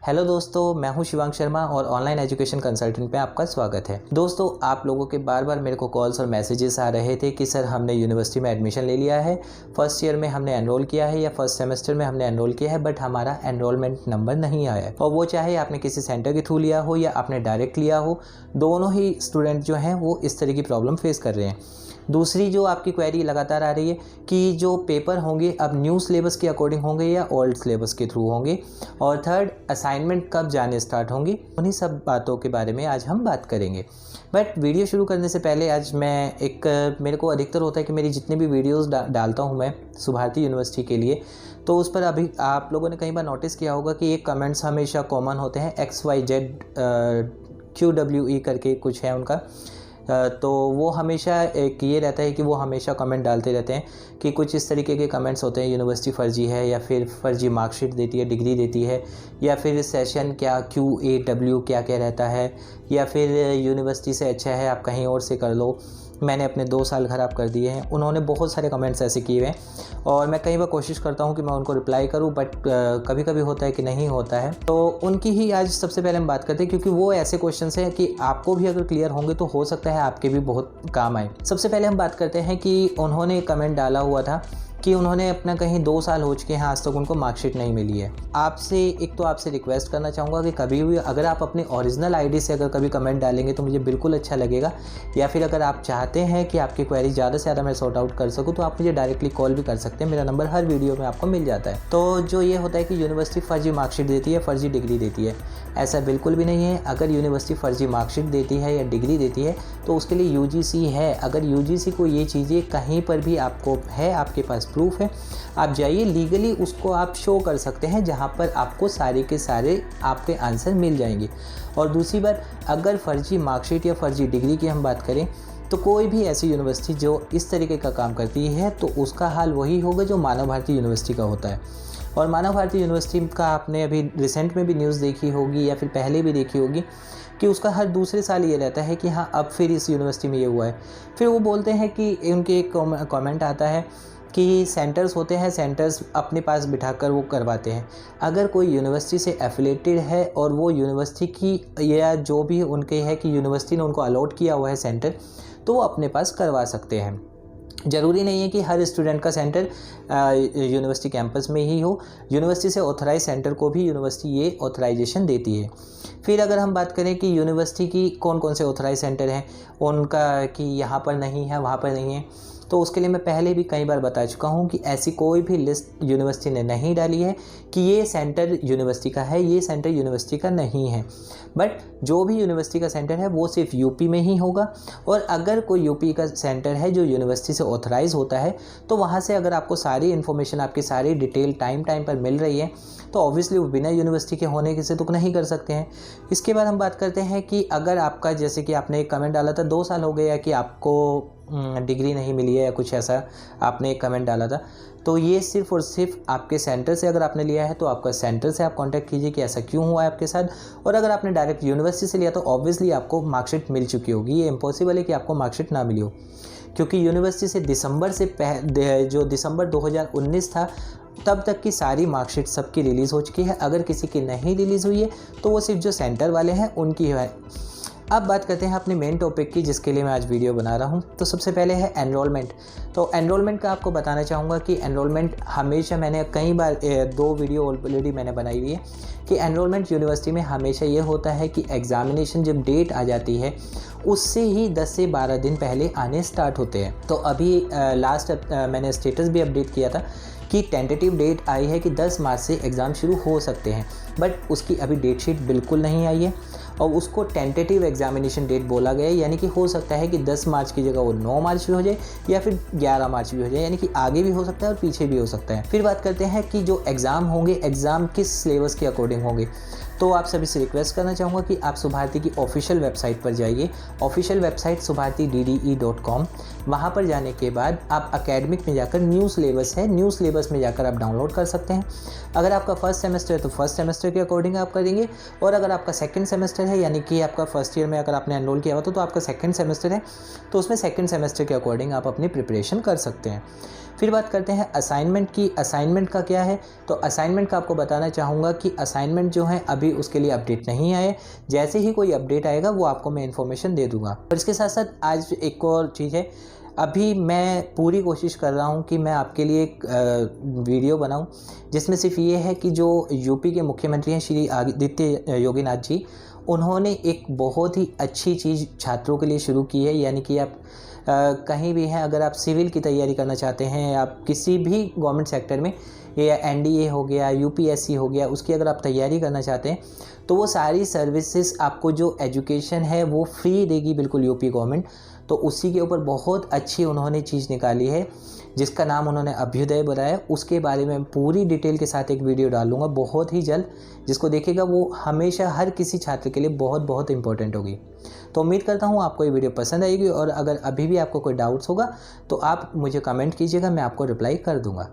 Hello दोस्तों, मैं हूं शिवांग शर्मा और ऑनलाइन एजुकेशन कंसल्टेंट पे आपका स्वागत है। दोस्तों, आप लोगों के बार बार मेरे को कॉल्स और मैसेजेस आ रहे थे कि सर हमने यूनिवर्सिटी में एडमिशन ले लिया है, फर्स्ट ईयर में हमने एनरोल किया है या फर्स्ट सेमेस्टर में हमने एनरोल किया है, बट हमारा एनरोलमेंट नंबर नहीं आया है। और वो चाहे आपने किसी सेंटर के थ्रू लिया हो या आपने डायरेक्ट लिया हो, दोनों ही स्टूडेंट जो हैं वो इस तरह की प्रॉब्लम फेस कर रहे हैं। दूसरी जो आपकी क्वेरी लगातार आ रही है कि जो पेपर होंगे अब न्यू सिलेबस के अकॉर्डिंग होंगे या ओल्ड सिलेबस के थ्रू होंगे, और थर्ड असाइनमेंट कब जाने स्टार्ट होंगी। उन्हीं सब बातों के बारे में आज हम बात करेंगे। बट वीडियो शुरू करने से पहले आज मैं मेरे को अधिकतर होता है कि मेरी जितनी भी वीडियोस डालता हूँ मैं सुभारती यूनिवर्सिटी के लिए, तो उस पर अभी आप लोगों ने कई बार नोटिस किया होगा कि एक कमेंट्स हमेशा कॉमन होते हैं, XYZ QWE करके कुछ है उनका। तो वो हमेशा एक ये रहता है कि वो हमेशा कमेंट डालते रहते हैं कि कुछ इस तरीके के कमेंट्स होते हैं, यूनिवर्सिटी फ़र्जी है या फिर फ़र्जी मार्कशीट देती है, डिग्री देती है, या फिर सेशन क्या QAW क्या क्या रहता है, या फिर यूनिवर्सिटी से अच्छा है आप कहीं और से कर लो, मैंने अपने 2 साल ख़राब कर दिए हैं। उन्होंने बहुत सारे कमेंट्स ऐसे किए हुए हैं और मैं कई बार कोशिश करता हूं कि मैं उनको रिप्लाई करूं, बट कभी कभी होता है कि नहीं होता है। तो उनकी ही आज सबसे पहले हम बात करते हैं, क्योंकि वो ऐसे क्वेश्चंस हैं कि आपको भी अगर क्लियर होंगे तो हो सकता है आपके भी बहुत काम आए। सबसे पहले हम बात करते हैं कि उन्होंने कमेंट डाला हुआ था कि उन्होंने अपना कहीं 2 साल हो चुके हैं, आज तक उनको मार्कशीट नहीं मिली है। आपसे रिक्वेस्ट करना चाहूँगा कि कभी भी अगर आप अपनी ओरिजिनल आईडी से अगर कभी कमेंट डालेंगे तो मुझे बिल्कुल अच्छा लगेगा, या फिर अगर आप चाहते हैं कि आपकी क्वेरी ज़्यादा से ज़्यादा मैं सॉर्ट आउट कर सकूँ तो आप मुझे डायरेक्टली कॉल भी कर सकते हैं। मेरा नंबर हर वीडियो में आपको मिल जाता है। तो जो ये होता है कि यूनिवर्सिटी फ़र्जी मार्कशीट देती है, फ़र्जी डिग्री देती है, ऐसा बिल्कुल भी नहीं है। अगर यूनिवर्सिटी फ़र्जी मार्कशीट देती है या डिग्री देती है तो उसके लिए UGC है। अगर UGC को ये चीज़ें कहीं पर भी आपको है, आपके पास प्रूफ है, आप जाइए लीगली उसको आप शो कर सकते हैं, जहाँ पर आपको सारे के सारे आपके आंसर मिल जाएंगे। और दूसरी बात, अगर फ़र्जी मार्कशीट या फ़र्जी डिग्री की हम बात करें तो कोई भी ऐसी यूनिवर्सिटी जो इस तरीके का काम करती है तो उसका हाल वही होगा जो मानव भारती यूनिवर्सिटी का होता है। और मानव भारती यूनिवर्सिटी का आपने अभी रिसेंट में भी न्यूज़ देखी होगी या फिर पहले भी देखी होगी कि उसका हर दूसरे साल ये रहता है कि हाँ अब फिर इस यूनिवर्सिटी में ये हुआ है। फिर वो बोलते हैं कि उनके एक कमेंट आता है कि सेंटर्स होते हैं, सेंटर्स अपने पास बिठाकर वो करवाते हैं। अगर कोई यूनिवर्सिटी से एफिलेटेड है और वो यूनिवर्सिटी की या जो भी उनके है कि यूनिवर्सिटी ने उनको अलॉट किया हुआ है सेंटर, तो वो अपने पास करवा सकते हैं। ज़रूरी नहीं है कि हर स्टूडेंट का सेंटर यूनिवर्सिटी कैंपस में ही हो। यूनिवर्सिटी से ऑथराइज सेंटर को भी यूनिवर्सिटी ये ऑथराइजेशन देती है। फिर अगर हम बात करें कि यूनिवर्सिटी की कौन कौन से ऑथराइज सेंटर हैं उनका, कि यहाँ पर नहीं है वहाँ पर नहीं है, तो उसके लिए मैं पहले भी कई बार बता चुका हूँ कि ऐसी कोई भी लिस्ट यूनिवर्सिटी ने नहीं डाली है कि ये सेंटर यूनिवर्सिटी का है, ये सेंटर यूनिवर्सिटी का नहीं है। बट जो भी यूनिवर्सिटी का सेंटर है वो सिर्फ यूपी में ही होगा। और अगर कोई यूपी का सेंटर है जो यूनिवर्सिटी से ऑथराइज होता है तो वहाँ से अगर आपको सारी इन्फॉर्मेशन, आपकी सारी डिटेल टाइम पर मिल रही है तो ऑब्वियसली वो बिना यूनिवर्सिटी के होने के से तो नहीं कर सकते हैं। इसके बाद हम बात करते हैं कि अगर आपका, जैसे कि आपने एक कमेंट डाला था 2 साल हो गया कि आपको डिग्री नहीं मिली है या कुछ ऐसा आपने एक कमेंट डाला था, तो ये सिर्फ और सिर्फ आपके सेंटर से अगर आपने लिया है तो आपका सेंटर से आप कांटेक्ट कीजिए कि ऐसा क्यों हुआ है आपके साथ। और अगर आपने डायरेक्ट यूनिवर्सिटी से लिया तो ऑब्वियसली आपको मार्कशीट मिल चुकी होगी। ये इम्पॉसिबल है कि आपको मार्कशीट ना मिली हो, क्योंकि यूनिवर्सिटी से दिसंबर 2019 था तब तक की सारी मार्कशीट सबकी रिलीज़ हो चुकी है। अगर किसी की नहीं रिलीज़ हुई है तो वो सिर्फ जो सेंटर वाले हैं उनकी है। अब बात करते हैं अपने मेन टॉपिक की, जिसके लिए मैं आज वीडियो बना रहा हूं। तो सबसे पहले है एनरोलमेंट। तो एनरोलमेंट का आपको बताना चाहूँगा कि एनरोलमेंट हमेशा, मैंने कई बार 2 वीडियो ऑलरेडी मैंने बनाई हुई है कि एनरोलमेंट यूनिवर्सिटी में हमेशा ये होता है कि एग्ज़ामिनेशन जब डेट आ जाती है उससे ही 10 से 12 दिन पहले आने स्टार्ट होते हैं। तो अभी मैंने स्टेटस भी अपडेट किया था कि टेंटेटिव डेट आई है कि 10 मार्च से एग्ज़ाम शुरू हो सकते हैं, बट उसकी अभी डेट शीट बिल्कुल नहीं आई है और उसको टेंटेटिव एग्जामिनेशन डेट बोला गया है। यानी कि हो सकता है कि 10 मार्च की जगह वो 9 मार्च भी हो जाए या फिर 11 मार्च भी हो जाए, यानी कि आगे भी हो सकता है और पीछे भी हो सकता है। फिर बात करते हैं कि जो एग्ज़ाम होंगे, एग्ज़ाम किस सिलेबस के अकॉर्डिंग होंगे। तो आप सभी से रिक्वेस्ट करना चाहूँगा कि आप सुभारती की ऑफिशियल वेबसाइट पर जाइए। Official website subharti.dde.com। वहाँ पर जाने के बाद आप एकेडमिक में जाकर न्यू सिलेबस में जाकर आप डाउनलोड कर सकते हैं। अगर आपका फर्स्ट सेमेस्टर है तो फर्स्ट सेमेस्टर के अकॉर्डिंग आप करेंगे, और अगर आपका सेकंड सेमेस्टर है यानी कि आपका फर्स्ट ईयर में अगर आपने एनरोल किया हुआ तो आपका सेकंड सेमेस्टर है तो उसमें सेकंड सेमेस्टर के अकॉर्डिंग आप अपनी प्रिपरेशन कर सकते हैं। फिर बात करते हैं असाइनमेंट की। असाइनमेंट का क्या है, तो असाइनमेंट का आपको बताना चाहूँगा कि असाइनमेंट जो है अभी उसके लिए अपडेट नहीं आए, जैसे ही कोई अपडेट आएगा वो आपको मैं इन्फॉर्मेशन दे दूँगा। और इसके साथ साथ आज एक और चीज़ है, अभी मैं पूरी कोशिश कर रहा हूँ कि मैं आपके लिए एक वीडियो बनाऊँ जिसमें सिर्फ ये है कि जो यूपी के मुख्यमंत्री हैं श्री आदित्य योगीनाथ जी, उन्होंने एक बहुत ही अच्छी चीज़ छात्रों के लिए शुरू की है। यानी कि आप कहीं भी हैं, अगर आप सिविल की तैयारी करना चाहते हैं, आप किसी भी गवर्नमेंट सेक्टर में, या एनडीए हो गया, यूपीएससी हो गया, उसकी अगर आप तैयारी करना चाहते हैं तो वो सारी सर्विसेज आपको जो एजुकेशन है वो फ्री देगी बिल्कुल यूपी गवर्नमेंट। तो उसी के ऊपर बहुत अच्छी उन्होंने चीज़ निकाली है जिसका नाम उन्होंने अभ्युदय बताया। उसके बारे में पूरी डिटेल के साथ एक वीडियो डालूंगा बहुत ही जल्द, जिसको देखेगा वो हमेशा हर किसी छात्र के लिए बहुत बहुत इंपॉर्टेंट होगी। तो उम्मीद करता हूँ आपको ये वीडियो पसंद आएगी, और अगर अभी भी आपको कोई डाउट्स होगा तो आप मुझे कमेंट कीजिएगा, मैं आपको रिप्लाई कर दूँगा।